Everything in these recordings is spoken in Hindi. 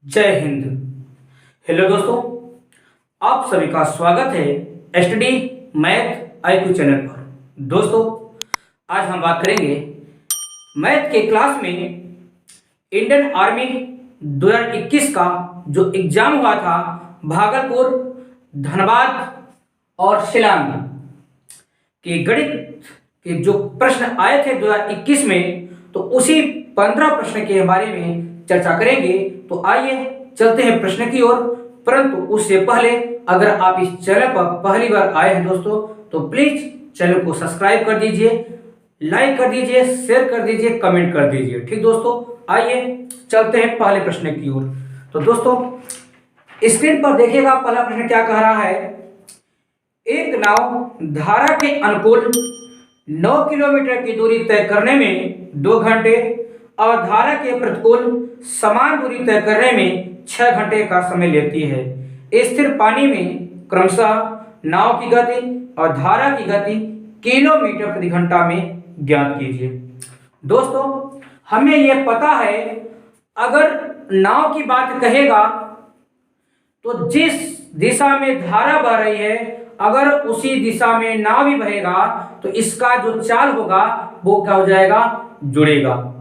जय हिंद। हेलो दोस्तों, आप सभी का स्वागत है एसटीडी मैथ आईक्यू चैनल पर। दोस्तों, आज हम बात करेंगे मैथ के क्लास में इंडियन आर्मी 2021 का जो एग्जाम हुआ था भागलपुर, धनबाद और शिलांग के गणित के जो प्रश्न आए थे 2021 में, तो उसी 15 प्रश्न के बारे में चर्चा करेंगे। तो आइए चलते हैं प्रश्न की ओर। परंतु उससे पहले अगर आप इस चैनल पर पहली बार आए हैं दोस्तों, तो प्लीज चैनल को सब्सक्राइब कर दीजिए, लाइक कर दीजिए, शेयर कर दीजिए, कमेंट कर दीजिए। ठीक दोस्तों, आइए चलते हैं पहले प्रश्न की ओर। तो दोस्तों, स्क्रीन पर देखिएगा पहला प्रश्न क्या कह रहा है। एक नाव धारा के अनुकूल 9 किलोमीटर की दूरी तय करने में 2 घंटे और धारा के प्रतिकूल समान दूरी तय करने में 6 घंटे का समय लेती है। स्थिर पानी में क्रमशः नाव की गति और धारा की गति किलोमीटर प्रति घंटा में ज्ञात कीजिए। दोस्तों, हमें यह पता है, अगर नाव की बात कहेगा तो जिस दिशा में धारा बह रही है, अगर उसी दिशा में नाव भी बहेगा तो इसका जो चाल होगा वो क्या हो जाएगा, जुड़ेगा।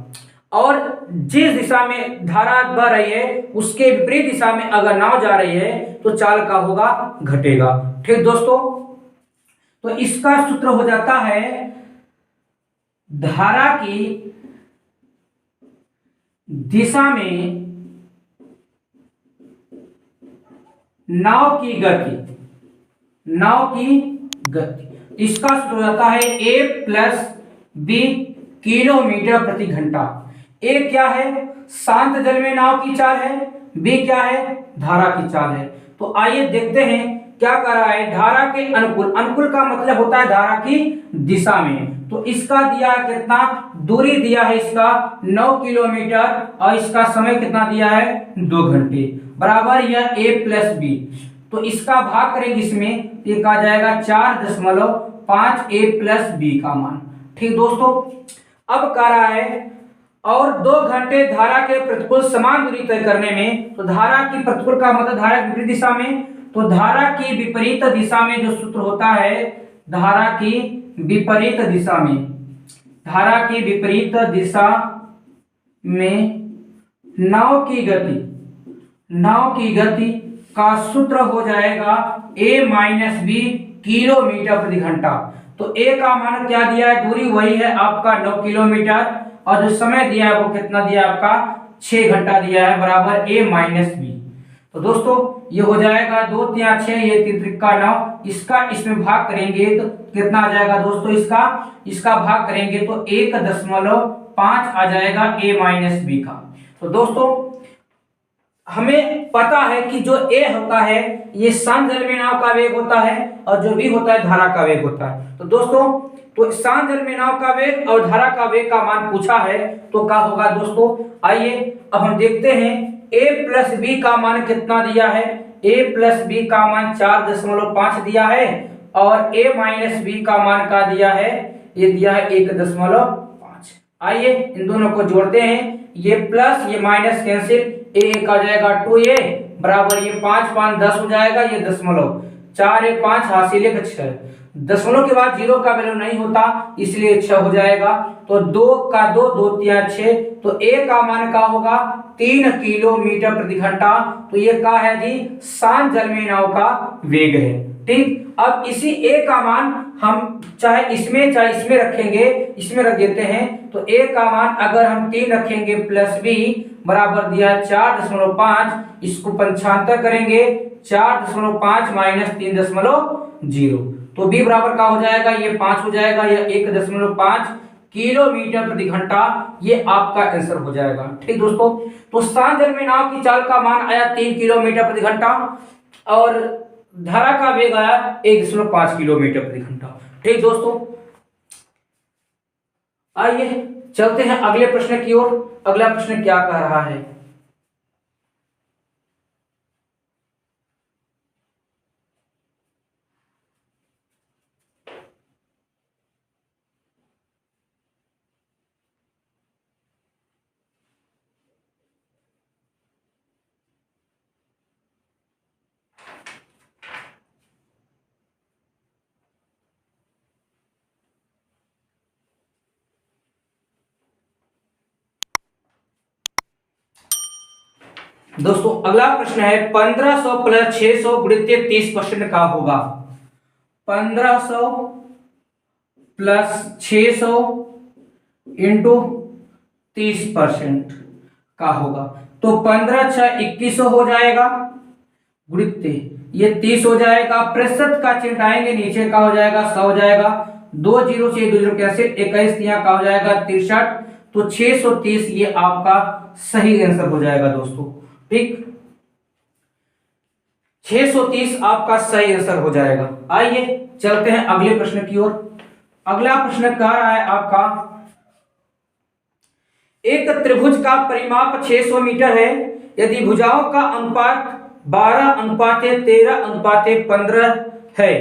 और जिस दिशा में धारा बह रही है उसके विपरीत दिशा में अगर नाव जा रही है तो चाल का होगा, घटेगा। ठीक दोस्तों, तो इसका सूत्र हो जाता है धारा की दिशा में नाव की गति, इसका सूत्र हो जाता है a प्लस बी किलोमीटर प्रति घंटा। ए क्या है, शांत जल में नाव की चाल है, बी क्या है, धारा की चाल है। तो आइए देखते हैं क्या कर रहा है। धारा के अनुकूल, अनुकूल का मतलब होता है धारा की दिशा में। तो इसका दिया कितना, दूरी दिया है इसका 9 किलोमीटर और इसका समय कितना दिया है, 2 घंटे, बराबर यह a प्लस बी। तो इसका भाग करेंगे इसमें, एक आ जाएगा 4.5 a प्लस बी का मान। ठीक दोस्तों, अब कह रहा है और 2 घंटे धारा के प्रतिकूल समान दूरी तय करने में। तो धारा की प्रतिकूल का मतलब धारा की विपरीत दिशा में, तो धारा की विपरीत दिशा में जो सूत्र होता है, धारा की विपरीत दिशा में, धारा की विपरीत दिशा में नाव की गति का सूत्र हो जाएगा a माइनस बी किलोमीटर प्रति घंटा। तो a का मान क्या दिया है, दूरी वही है आपका 9 किलोमीटर और जो समय दिया है वो कितना दिया है आपका, 6 घंटा दिया है, बराबर a माइनस बी। तो दोस्तों ये हो जाएगा 2 3 6, ये 3 त्रिका 9, इसका इसमें भाग करेंगे तो कितना आ जाएगा दोस्तों, इसका भाग करेंगे तो 1.5 आ जाएगा a माइनस बी का। तो दोस्तों हमें पता है कि जो a होता है ये शांत जल में नाव का वेग होता है और जो b होता है धारा का वेग होता है। तो दोस्तों, तो शांत जल में नाव का वेग और धारा का वेग का मान पूछा है तो क्या होगा दोस्तों। आइए अब हम देखते हैं a प्लस बी का मान कितना दिया है। a प्लस बी का मान 4.5 दिया है और a माइनस बी का मान का दिया है, ये दिया है 1.5। आइए इन दोनों को जोड़ते हैं, ये प्लस ये माइनस कैंसिल, एक आ जाएगा 2a बराबर ये 5 5 10 हो जाएगा, ये दशमलव 4 1 5 हासिल 6, दशमलव के बाद जीरो का वैल्यू नहीं होता इसलिए 6 हो जाएगा। तो 2 का 2 2 3 6, तो a का मान का होगा 3 किलोमीटर प्रति घंटा। तो ये का है जी, शांत जल में नाव का वेग है। ठीक, अब इसी a का मान हम चाहे इसमें रखेंगे, इसमें रख देते हैं। तो a का मान अगर हम 3 रखेंगे प्लस b बराबर दिया 4.5, इसको पंचांतर करेंगे 4.5 माइनस 3.0, तो b बराबर का हो जाएगा, ये 5 हो जाएगा, यह 1.5 किलोमीटर प्रति घंटा, ये आपका आंसर हो जाएगा। ठीक दोस्तों, तो शांत जल में नाव की चाल का मान आया 3 किलोमीटर प्रति घंटा और धारा का वेग आया 1.5 किलोमीटर प्रति घंटा। ठीक दोस्तों, आइए चलते हैं अगले प्रश्न की ओर। अगला प्रश्न क्या कह रहा है। दोस्तों अगला प्रश्न है 1500 प्लस 600 गुणित 30% का होगा। 1500 प्लस 600 इंटू 30% का होगा। तो 15 6 2100 हो जाएगा, गुणित ये 30 हो जाएगा, प्रतिशत का चिन्ह आएंगे, नीचे का हो जाएगा 100 हो जाएगा, 2 जीरो से 2 जीरो कैंसिल, 21 यहाँ का हो जाएगा 63, तो 630 ये आपका सही आंसर हो जाएगा दोस्तों। ठीक, 630 आपका सही आंसर हो जाएगा। आइए चलते हैं अगले प्रश्न की ओर। अगला प्रश्न कह रहा है आपका, एक त्रिभुज का परिमाप 600 मीटर है, यदि भुजाओं का अनुपात 12:13:15 है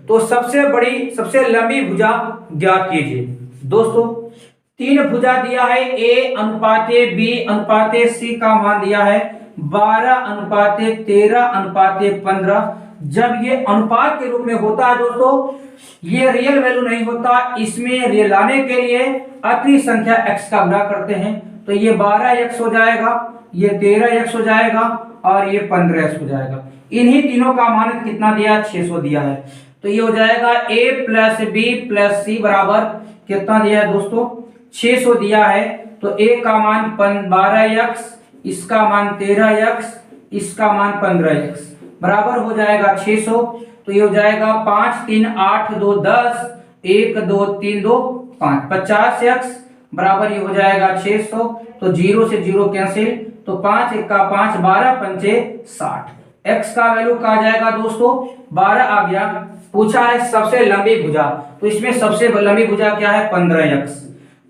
तो सबसे बड़ी सबसे लंबी भुजा ज्ञात कीजिए। दोस्तों 3 भुजा दिया है, A अनुपाते B अनुपाते C का मान दिया है 12:13:15। जब ये अनुपात के रूप में होता है दोस्तों, ये रियल वैल्यू नहीं होता, इसमें रियल लाने के लिए अति संख्या x का गुणा करते हैं, तो ये 12x हो जाएगा, ये 13x हो जाएगा और ये 15x हो जाएगा। इन्हीं तीनों का मान कितना दिया, 600 दिया है, तो ये हो जाएगा A plus B plus C बराबर कितना दिया है दोस्तों, 600 दिया है। तो A का मान 12x, इसका मान 13x, इसका मान 15x बराबर हो जाएगा 600। तो ये हो जाएगा 5 3 8 2 10 1 2 3 2 5 50x बराबर ये हो जाएगा 600। तो 0 से 0 कैंसिल, तो 5 1 का 5 12 पंचे 60, x का वैल्यू कहा जाएगा दोस्तों 12 आ गया। पूछा है सबसे लंबी भुजा, तो इसमें सबसे लंबी भुजा क्या है 15x,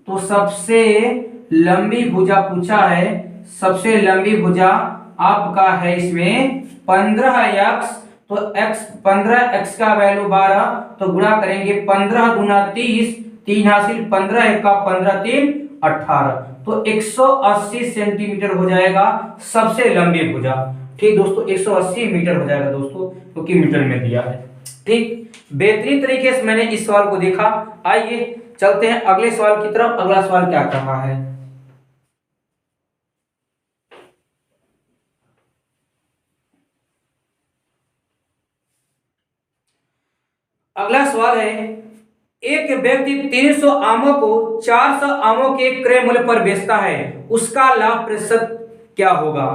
तो सबसे लंबी भुजा पूछा है, सबसे लंबी भुजा आपका है इसमें 15x, तो x 15x का वैल्यू 12, तो गुणा करेंगे 15 गुना 30, 3 हासिल 15 1 का 15 3 18, तो 180 सेंटीमीटर हो जाएगा सबसे लंबी भुजा। ठीक दोस्तों 180 मीटर हो जाएगा दोस्तों, क्योंकि मीटर में दिया है। ठीक, बेहतरीन तरीके से मैंने इस सवाल को देखा। आइए चलते हैं अगले सवाल की तरफ। अगला सवाल क्या कह रहा है, अगला सवाल है, एक व्यक्ति 300 आमों को 400 आमों के क्रय मूल्य पर बेचता है, उसका लाभ प्रतिशत क्या होगा।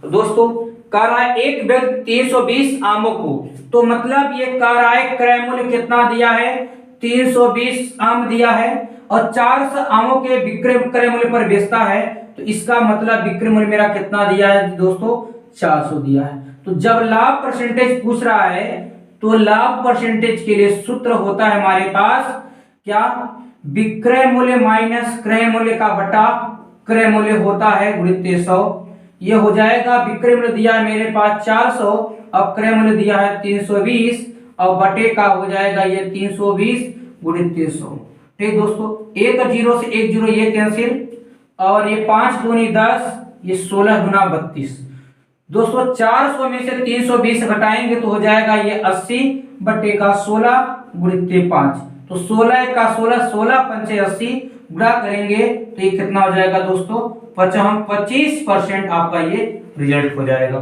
तो दोस्तों कह रहा है एक व्यक्ति 320 आमों को, तो मतलब ये कह रहा है क्रय मूल्य कितना दिया है, 320 आम दिया है और 400 आमों के विक्रय क्रय मूल्य पर बेचता है, तो इसका मतलब विक्रय मूल्य मेरा कितना दिया है दोस्तों, 400 दिया है। तो जब लाभ परसेंटेज पूछ रहा है, तो लाभ परसेंटेज के लिए सूत्र होता है हमारे पास क्या, विक्रय मूल्य माइनस क्रय मूल्य का बटा क्रय मूल्य होता है गुणित 100। ये हो जाएगा, विक्रय मूल्य दिया है मेरे पास 400 और क्रय मूल्य दिया है 320 और बटे का हो जाएगा ये 320 गुणित 300। ठीक दोस्तों, एक जीरो से एक जीरो ये कैंसिल और ये 5 दूनी 10, ये 16 गुना 32। दोस्तों 400 में से 320 घटाएंगे तो हो जाएगा ये 80 बटे का 16 गुणित 5, तो 16 का 16 16 पंचे 80 गुणा करेंगे तो ये कितना हो जाएगा दोस्तों, 25% आपका ये रिजल्ट हो जाएगा।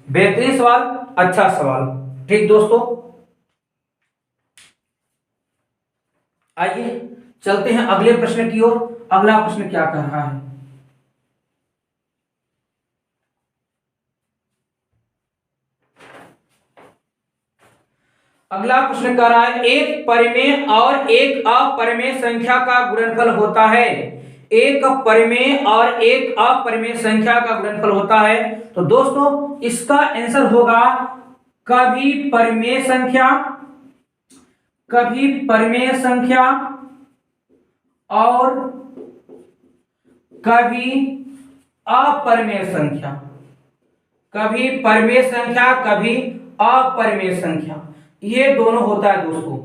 बेहतरीन सवाल, अच्छा सवाल। ठीक दोस्तों, आइए चलते हैं अगले प्रश्न की ओर। अगला प्रश्न क्या कह रहा है, अगला प्रश्न कह रहा है एक परिमेय और एक अपरिमेय संख्या का गुणनफल होता है, एक परिमेय और एक अपरिमेय संख्या का गुणनफल होता है। तो दोस्तों इसका आंसर होगा कभी परिमेय संख्या, कभी परिमेय संख्या और कभी अपरिमेय संख्या, कभी परिमेय संख्या कभी अपरिमेय संख्या, ये दोनों होता है दोस्तों।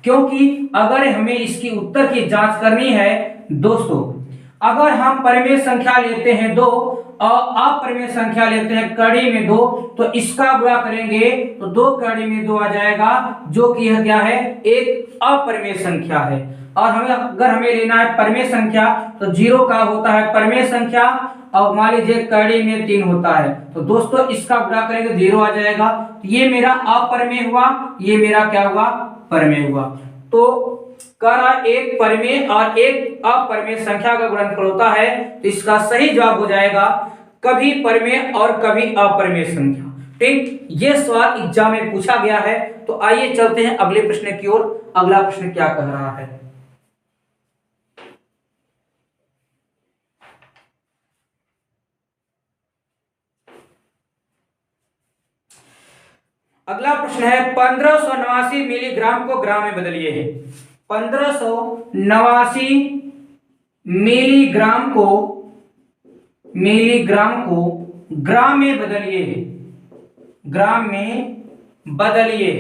क्योंकि अगर हमें इसकी उत्तर की जांच करनी है दोस्तों, अगर हम परिमेय संख्या लेते हैं 2 और अपरिमेय संख्या लेते हैं कड़ी में 2, तो इसका गुणा करेंगे तो 2 कड़ी में 2 आ जाएगा, जो कि यह क्या है, एक अपरिमेय संख्या है। और हमें लेना है परमेय संख्या, तो 0 का होता है परमेय संख्या और मान लीजिए कड़ी में 3 होता है। तो दोस्तों इसका गुणा करेंगे 0 आ जाएगा। तो ये मेरा अपरमेय हुआ, ये मेरा क्या हुआ, परमेय हुआ। तो कह रहा एक परमेय और एक अपरमेय संख्या का गुणनफल होता है, तो इसका सही जवाब हो जाएगा कभी परमेय और कभी अपरमेय संख्या। ठीक, ये सवाल एग्जाम में पूछा गया है। तो आइए चलते हैं अगले प्रश्न की ओर। अगला प्रश्न क्या कह रहा है? अगला प्रश्न है 1589 मिलीग्राम को ग्राम में बदलिए। 1589 मिलीग्राम को ग्राम में बदलिए, ग्राम में बदलिए।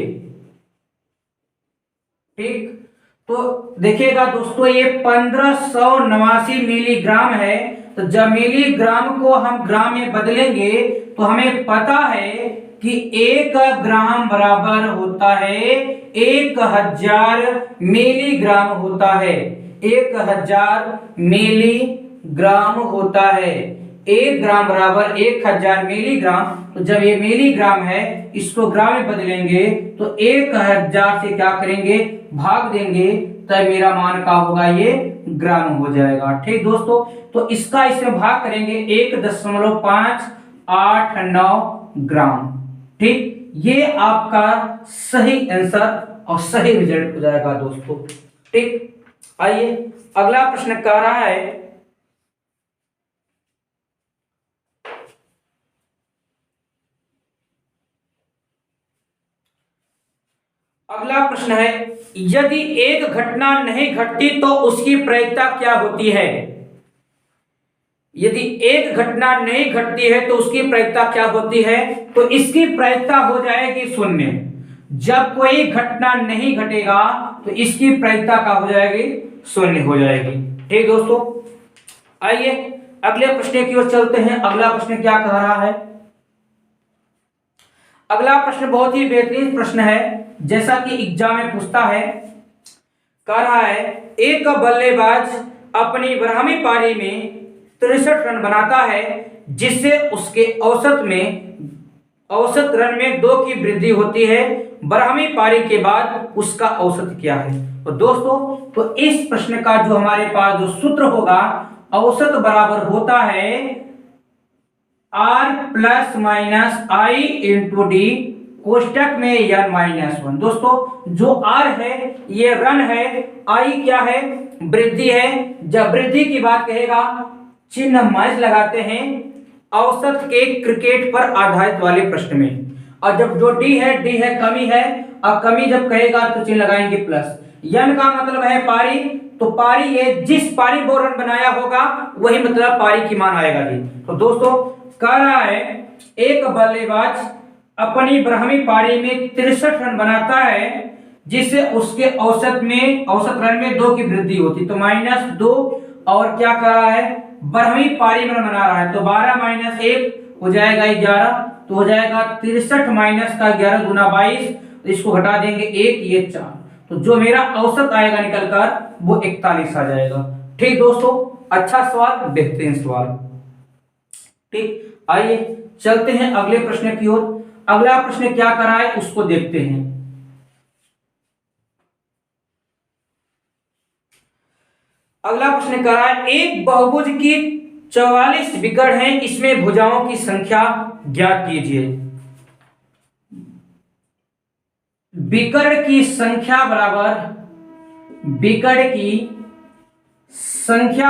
ठीक, तो देखिएगा दोस्तों ये 1589 मिलीग्राम है। तो जब मिलीग्राम को हम ग्राम में बदलेंगे तो हमें पता है कि 1 ग्राम बराबर होता है 1000 मिलीग्राम होता है। 1000 मिलीग्राम होता है। 1 ग्राम बराबर 1000 मिलीग्राम। तो जब ये मिलीग्राम है इसको ग्राम में बदलेंगे तो 1000 से क्या करेंगे, भाग देंगे, तब मेरा मान का होगा ये ग्राम हो जाएगा। ठीक दोस्तों, तो इसका इसमें भाग करेंगे 1.589 ग्राम। ठीक, ये आपका सही आंसर और सही रिजल्ट हो जाएगा दोस्तों। ठीक, आइए अगला प्रश्न कह रहा है अगला प्रश्न है यदि एक घटना नहीं घटती तो उसकी प्रायिकता क्या होती है? यदि एक घटना नहीं घटती है तो उसकी प्रायिकता क्या होती है? तो इसकी प्रायिकता हो जाएगी 0। जब कोई घटना नहीं घटेगा तो इसकी प्रायिकता क्या हो जाएगी, 0 हो जाएगी। ठीक दोस्तों, आइए अगले प्रश्न की ओर चलते हैं। अगला प्रश्न क्या कह रहा है? अगला प्रश्न बहुत ही बेहतरीन प्रश्न है, जैसा कि एग्जाम में पूछता है। कह रहा है एक बल्लेबाज अपनी 12वीं पारी में 63 रन बनाता है, जिससे उसके औसत रन में 2 की वृद्धि होती है। 12वीं पारी के बाद उसका औसत क्या है? तो दोस्तों, तो इस प्रश्न का जो हमारे पास जो सूत्र होगा, औसत बराबर होता है R प्लस माइनस आई इंटू डी, कोष्टक में n-1। दोस्तों जो R है ये रन है, I क्या है, वृद्धि है। जब वृद्धि की बात कहेगा चिन्ह माइनस लगाते हैं औसत के क्रिकेट पर आधारित वाले प्रश्न में। और जब जो D है कमी है, और कमी जब कहेगा तो चिन्ह लगाएंगे प्लस। n का मतलब है पारी, तो पारी ये जिस पारी वो रन बनाया होगा वही मतलब पारी की मान आएगा जी। तो दोस्तों कह रहा है एक बल्लेबाज अपनी 12वीं पारी में 63 रन बनाता है, जिससे उसके औसत रन में 2 की वृद्धि होती। तो -2 और क्या कर रहा है, 12वीं पारी में बना रहा है। तो 12 - 1 हो जाएगा 11, तो हो जाएगा 63 माइनस का 11 गुना 22। तो इसको घटा देंगे 1, ये 4, तो जो मेरा औसत आएगा निकलकर वो 41 आ जाएगा। ठीक दोस्तों, अच्छा सवाल, बेहतरीन सवाल। ठीक, आइए चलते हैं अगले प्रश्न की ओर। अगला प्रश्न क्या कर रहा है उसको देखते हैं। अगला प्रश्न कर रहा है एक बहुभुज की 44 विकर्ण हैं, इसमें भुजाओं की संख्या ज्ञात कीजिए। विकर्ण की संख्या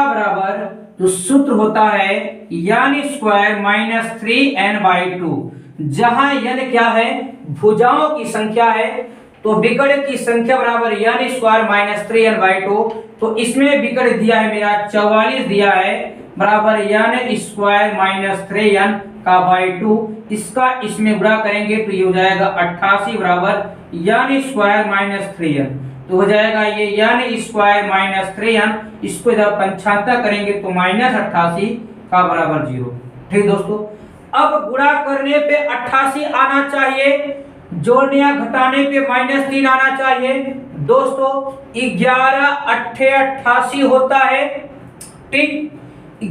बराबर जो सूत्र होता है n स्क्वायर माइनस 3n/2, जहां n क्या है, भुजाओं की संख्या है, तो विकर्ण की संख्या बराबर n स्क्वायर माइनस 3n/2। तो इसमें विकर्ण दिया है मेरा 44 दिया है, बराबर n स्क्वायर माइनस 3n/2। इसका इसमें गुणा करेंगे तो ये हो जाएगा 88 बराबर n स्क्वायर माइनस 3n। तो हो जाएगा ये n स्क्वायर माइनस 3n, इसको जब 55 करेंगे तो -88 का बराबर 0। ठीक दोस्तों, अब गुणा करने पे 88 आना चाहिए, जोड़ने या घटाने पे -3 आना चाहिए, दोस्तों 11 अट्ठे 88 होता है। ठीक,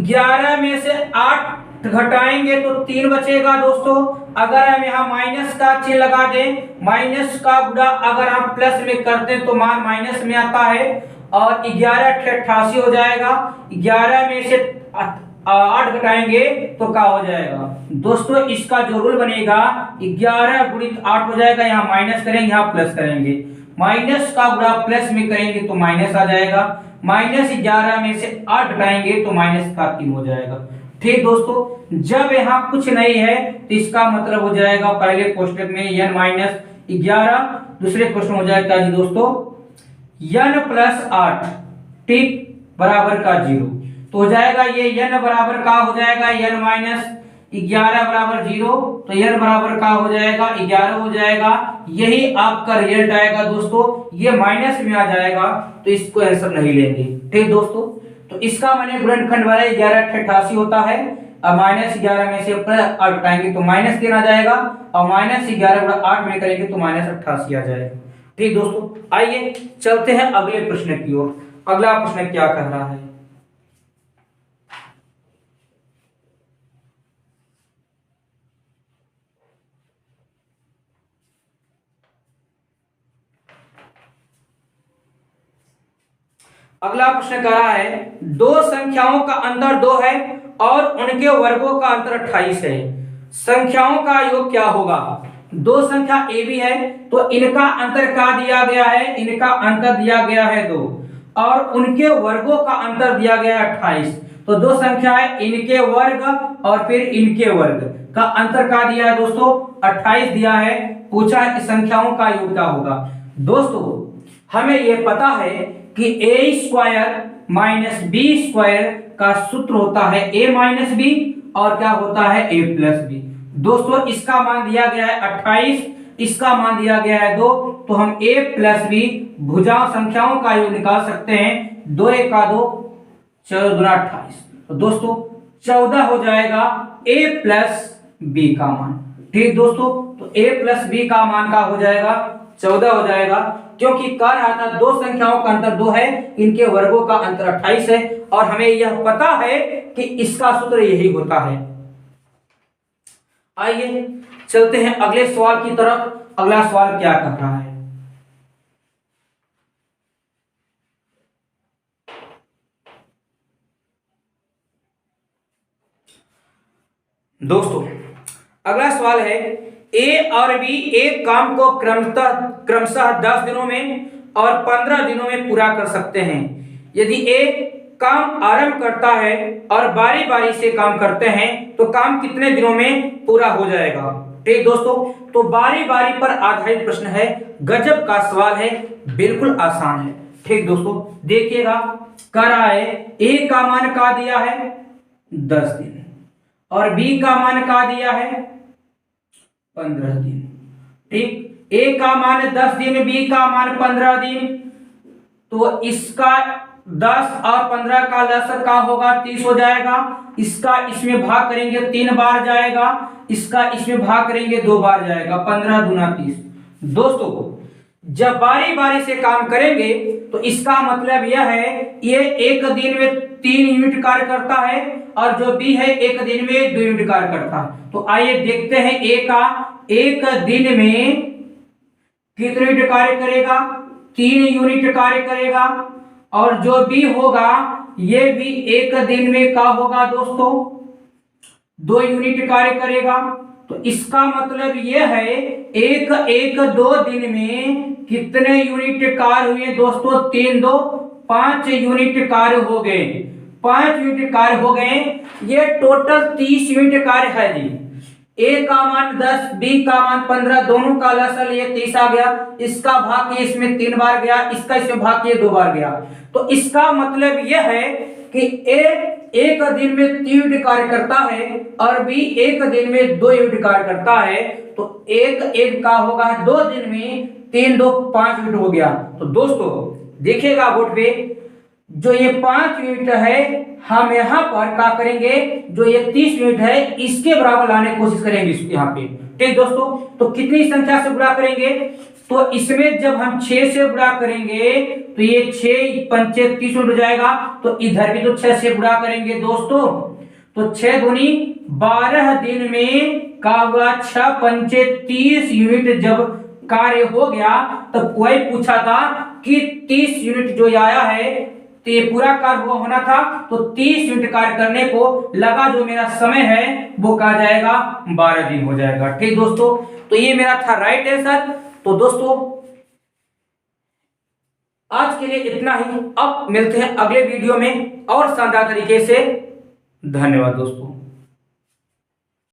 11 में से 8 घटाएंगे तो 3 बचेगा दोस्तों। अगर हम यहाँ माइनस का चिन्ह लगा दें, माइनस का गुणा अगर हम प्लस में करते हैं तो मान माइनस में आता है और 11 अट्ठे 88 हो जाएगा। 11 में से 8 घटाएंगे तो क्या हो जाएगा दोस्तों, इसका जो रूल बनेगा 11 गुणित 8 हो जाएगा। यहाँ माइनस करेंगे, यहाँ प्लस करेंगे, माइनस का गुणा प्लस में करेंगे तो माइनस आ जाएगा। माइनस 11 में से 8 घटाएंगे तो माइनस का 3 हो जाएगा। ठीक दोस्तों, जब यहाँ कुछ नहीं है तो इसका मतलब हो जाएगा पहले कोष्टक में n माइनस 11, दूसरे क्वेश्चन हो जाएगा जी दोस्तों n प्लस 8 ठीक बराबर का 0। तो हो जाएगा ये n बराबर का हो जाएगा n माइनस 11 बराबर 0, तो n बराबर का हो जाएगा 11 हो जाएगा। यही आपका रिजल्ट आएगा दोस्तों, ये माइनस में आ जाएगा तो इसको आंसर नहीं लेंगे। ठीक दोस्तों, तो इसका माने गुणनखंड वाला 11 अट्ठे 88 होता है। अब माइनस 11 में से प्लस 8 घटाएंगे तो माइनस 3 आ जाएगा और माइनस 11 गुणा 8 में करेंगे तो माइनस 88 आ जाएगा। ठीक दोस्तों, आइए चलते हैं अगले प्रश्न की ओर। अगला प्रश्न क्या कह रहा है? अगला प्रश्न कह रहा है दो संख्याओं का अंतर 2 है और उनके वर्गों का अंतर 28 है, संख्याओं का योग क्या होगा? दो संख्या ए बी है तो इनका अंतर क्या दिया गया है? इनका अंतर दिया गया है 2 और उनके वर्गों का अंतर दिया गया है 28। तो दो संख्या है, इनके वर्ग और फिर इनके वर्ग का अंतर क्या दिया है दोस्तों? 28 दिया है। पूछा है कि संख्याओं का योग क्या होगा? दोस्तों हमें यह पता है कि ए स्क्वायर माइनस बी स्क्वायर का सूत्र होता है ए माइनस बी और क्या होता है ए प्लस बी। दोस्तों इसका मान दिया गया है 28, इसका मान दिया गया है 2, तो हम ए प्लस बी भुजाओं संख्याओं का योग निकाल सकते हैं। 2 1 2 14 गुना 28, तो दोस्तों 14 हो जाएगा ए प्लस बी का मान। ठीक दोस्तों, तो ए प्लस बी का मान का हो जाएगा 14 हो जाएगा, क्योंकि कह रहा था दो संख्याओं का अंतर 2 है, इनके वर्गों का अंतर 28 है और हमें यह पता है कि इसका सूत्र यही होता है। आइए चलते हैं अगले सवाल की तरफ। अगला सवाल क्या कह रहा है? दोस्तों अगला सवाल है ए और बी एक काम को क्रमशः 10 दिनों में और 15 दिनों में पूरा कर सकते हैं। यदि ए काम आरंभ करता है और बारी बारी से काम करते हैं तो काम कितने दिनों में पूरा हो जाएगा? ठीक दोस्तों, तो बारी बारी पर आधारित प्रश्न है, गजब का सवाल है, बिल्कुल आसान है। ठीक दोस्तों देखिएगा, कह रहा है ए का मान का दिया है 10 दिन और बी का मान का दिया है 15 दिन। ठीक, ए का मान 10 दिन, बी का मान 15 दिन, तो इसका 10 और 15 का लसर का होगा 30 हो जाएगा। इसका इसमें भाग करेंगे 3 बार जाएगा, इसका इसमें भाग करेंगे 2 बार जाएगा, 15 दूना 30। दोस्तों जब बारी बारी से काम करेंगे तो इसका मतलब यह है ये एक दिन में 3 यूनिट कार्य करता है और जो बी है एक दिन में 2 यूनिट कार्य करता है। तो आइए देखते हैं ए का एक दिन में कितने यूनिट कार्य करेगा? 3 यूनिट कार्य करेगा। और जो बी होगा ये भी एक दिन में क्या होगा दोस्तों? 2 यूनिट कार्य करेगा। तो इसका मतलब यह है एक 2 दिन में कितने यूनिट कार्य हुए दोस्तों? 3 2 5 यूनिट कार्य हो गए, 5 यूनिट कार्य हो गए। ये टोटल 30 यूनिट कार्य है जी। ए का मान 10, बी का मान 15, दोनों का लसल ये 30 आ गया। इसका भाग ये इसमें 3 बार गया, इसका इसमें भाग ये 2 बार गया। तो इसका मतलब यह है कि ए एक दिन में 3 यूनिट कार्य करता है और बी एक दिन में 2 यूनिट कार्य करता है। तो एक का होगा 2 दिन में 3 2 5 यूनिट हो गया। तो दोस्तों देखिएगा बोर्ड पे जो ये 5 यूनिट है हम यहाँ पर क्या करेंगे, जो ये 30 यूनिट है इसके बराबर लाने की कोशिश करेंगे यहाँ पे। ठीक दोस्तों, तो कितनी संख्या से गुणा करेंगे? तो इसमें जब हम 6 से गुणा करेंगे तो ये 6 पंचे 30 यूनिट हो जाएगा, तो इधर भी तो 6 से गुणा करेंगे दोस्तों, तो 6 दूनी 12 दिन में का हुआ 6 पंचे 30 यूनिट जब कार्य हो गया, तब वही पूछा था कि 30 यूनिट जो आया है तो ये पूरा कार्य हुआ होना था, तो 30 यूनिट कार्य करने को लगा जो मेरा समय है वो कहा जाएगा 12 दिन हो जाएगा। ठीक दोस्तों, तो ये मेरा था राइट आंसर। तो दोस्तों आज के लिए इतना ही, अब मिलते हैं अगले वीडियो में और शानदार तरीके से। धन्यवाद दोस्तों।